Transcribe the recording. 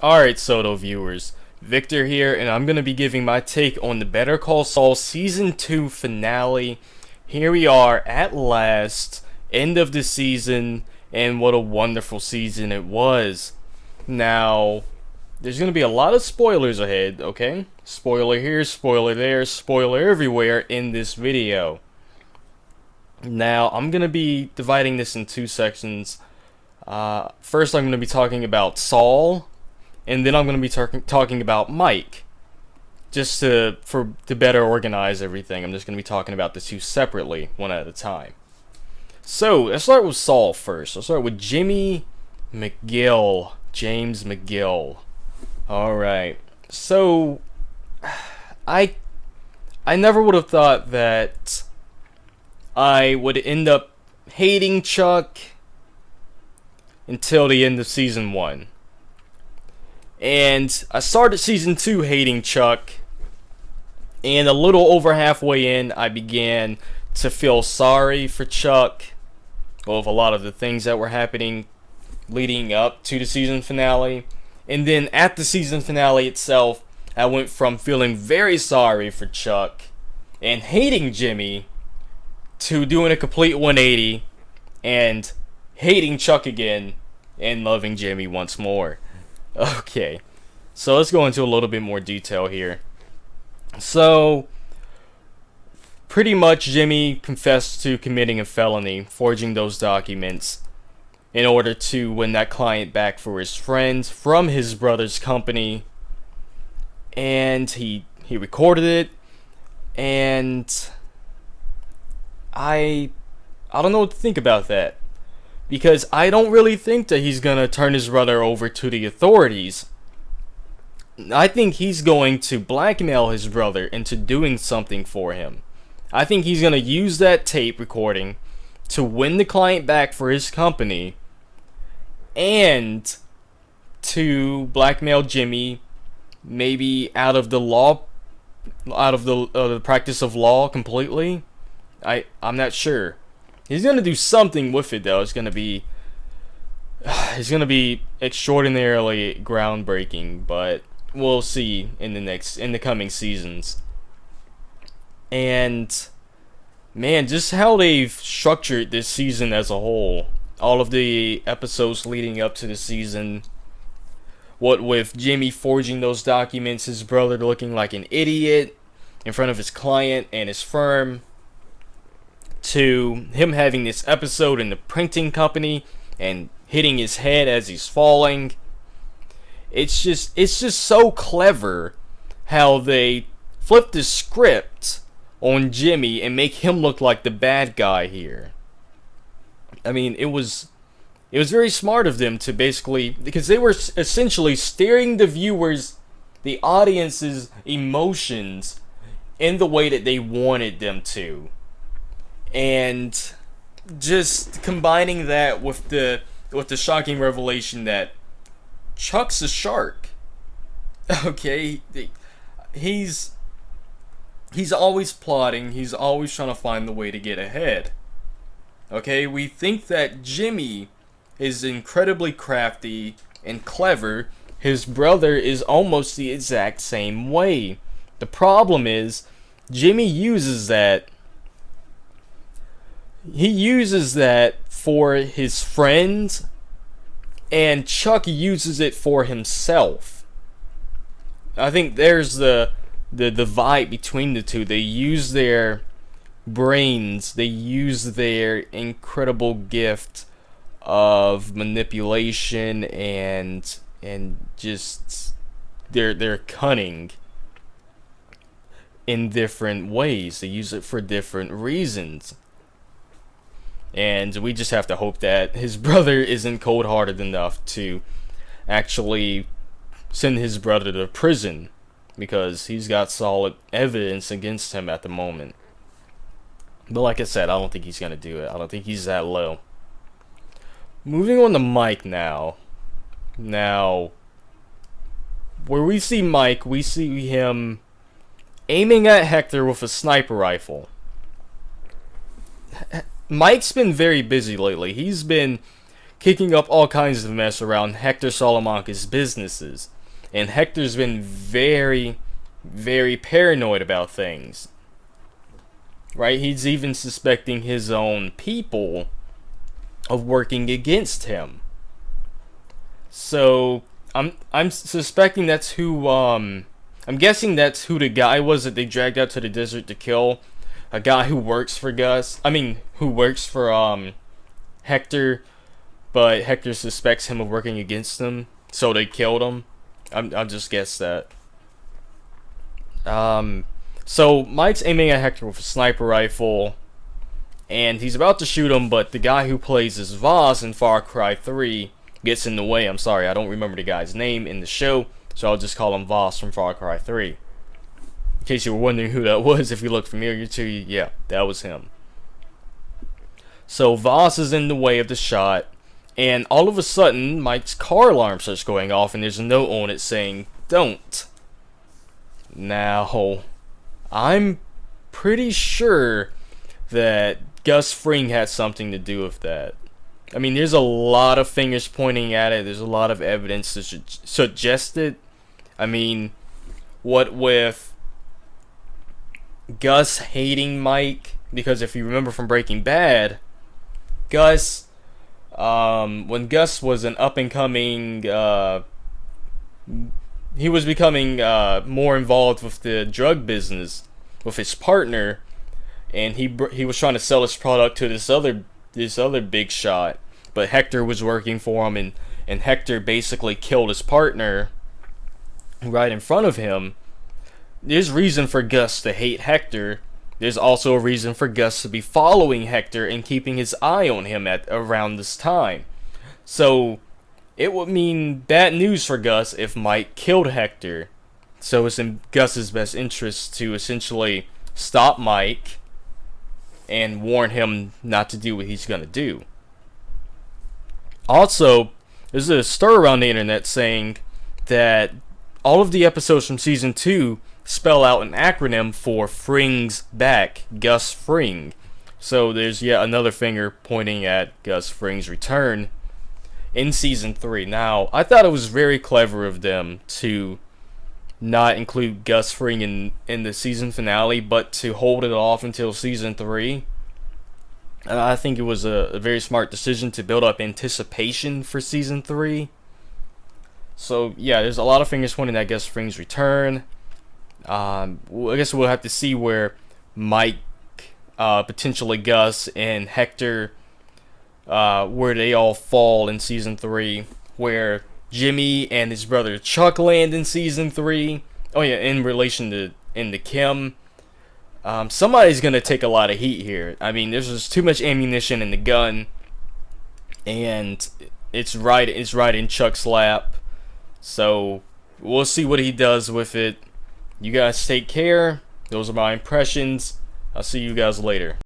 Alright, Soto viewers, Victor here, and I'm going to be giving my take on the Better Call Saul Season 2 finale. Here we are, at last, end of the season, and what a wonderful season it was. Now, there's going to be a lot of spoilers ahead, okay? Spoiler here, spoiler there, spoiler everywhere in this video. Now, I'm going to be dividing this in two sections. First, I'm going to be talking about Saul, and then I'm going to be talking about Mike. Just to better organize everything, I'm just going to be talking about the two separately, one at a time. So, let's start with Saul first. Let's start with Jimmy McGill. James McGill. Alright. So, I never would have thought that I would end up hating Chuck until the end of Season 1. And I started Season 2 hating Chuck, and a little over halfway in, I began to feel sorry for Chuck with a lot of the things that were happening leading up to the season finale. And then at the season finale itself, I went from feeling very sorry for Chuck and hating Jimmy to doing a complete 180 and hating Chuck again and loving Jimmy once more. Okay, so let's go into a little bit more detail here. So, pretty much Jimmy confessed to committing a felony, forging those documents in order to win that client back for his friend from his brother's company. And he recorded it, and I don't know what to think about that. Because I don't really think that he's gonna turn his brother over to the authorities. I think he's going to blackmail his brother into doing something for him. I think he's gonna use that tape recording to win the client back for his company and to blackmail Jimmy, maybe out of the law, out of the practice of law completely. I'm not sure. He's gonna do something with it though. It's gonna be extraordinarily groundbreaking, but we'll see in the coming seasons. And man, just how they've structured this season as a whole. All of the episodes leading up to the season. What with Jimmy forging those documents, his brother looking like an idiot in front of his client and his firm, to him having this episode in the printing company and hitting his head as he's falling. It's just so clever how they flip the script on Jimmy and make him look like the bad guy here. I mean, it was very smart of them to basically, because they were essentially steering the viewers, the audience's emotions in the way that they wanted them to. And just combining that with the shocking revelation that Chuck's a shark. Okay, he's always plotting. He's always trying to find the way to get ahead. Okay, we think that Jimmy is incredibly crafty and clever. His brother is almost the exact same way. The problem is Jimmy uses that. He uses that for his friends, and Chuck uses it for himself. I think there's the divide between the two. They use their brains, they use their incredible gift of manipulation and just their cunning in different ways. They use it for different reasons. And we just have to hope that his brother isn't cold-hearted enough to actually send his brother to prison, because he's got solid evidence against him at the moment. But like I said, I don't think he's going to do it. I don't think he's that low. Moving on to Mike now. Now, where we see Mike, we see him aiming at Hector with a sniper rifle. Mike's been very busy lately. He's been kicking up all kinds of mess around Hector Salamanca's businesses. And Hector's been very, very paranoid about things. Right? He's even suspecting his own people of working against him. So I'm suspecting that's who I'm guessing that's who the guy was that they dragged out to the desert to kill. A guy who works for who works for Hector, but Hector suspects him of working against them, so they killed him. I'll just guess that. So Mike's aiming at Hector with a sniper rifle, and he's about to shoot him, but the guy who plays as Voss in Far Cry 3 gets in the way. I'm sorry, I don't remember the guy's name in the show, so I'll just call him Voss from Far Cry 3. In case you were wondering who that was, if you look familiar to you, yeah, that was him. So Voss is in the way of the shot, and all of a sudden, Mike's car alarm starts going off, and there's a note on it saying, "Don't." Now, I'm pretty sure that Gus Fring had something to do with that. I mean, there's a lot of fingers pointing at it. There's a lot of evidence to suggest it. I mean, what with Gus hating Mike, because if you remember from Breaking Bad, Gus, when Gus was an up-and-coming, he was becoming more involved with the drug business with his partner, and he was trying to sell his product to this other big shot, but Hector was working for him, and Hector basically killed his partner right in front of him. There's reason for Gus to hate Hector. There's also a reason for Gus to be following Hector and keeping his eye on him at around this time. So it would mean bad news for Gus if Mike killed Hector. So it's in Gus's best interest to essentially stop Mike and warn him not to do what he's gonna do. Also, there's a stir around the internet saying that all of the episodes from season 2 spell out an acronym for Fring's back, Gus Fring. So there's yet another finger pointing at Gus Fring's return in season 3. Now, I thought it was very clever of them to not include Gus Fring in the season finale, but to hold it off until season 3. I think it was a very smart decision to build up anticipation for season 3. So yeah, there's a lot of fingers pointing at Gus Fring's return. I guess we'll have to see where Mike, potentially Gus, and Hector, where they all fall in season 3. Where Jimmy and his brother Chuck land in season 3. Oh yeah, in relation to Kim. Somebody's gonna take a lot of heat here. I mean, there's just too much ammunition in the gun, and it's right in Chuck's lap. So we'll see what he does with it. You guys take care. Those are my impressions. I'll see you guys later.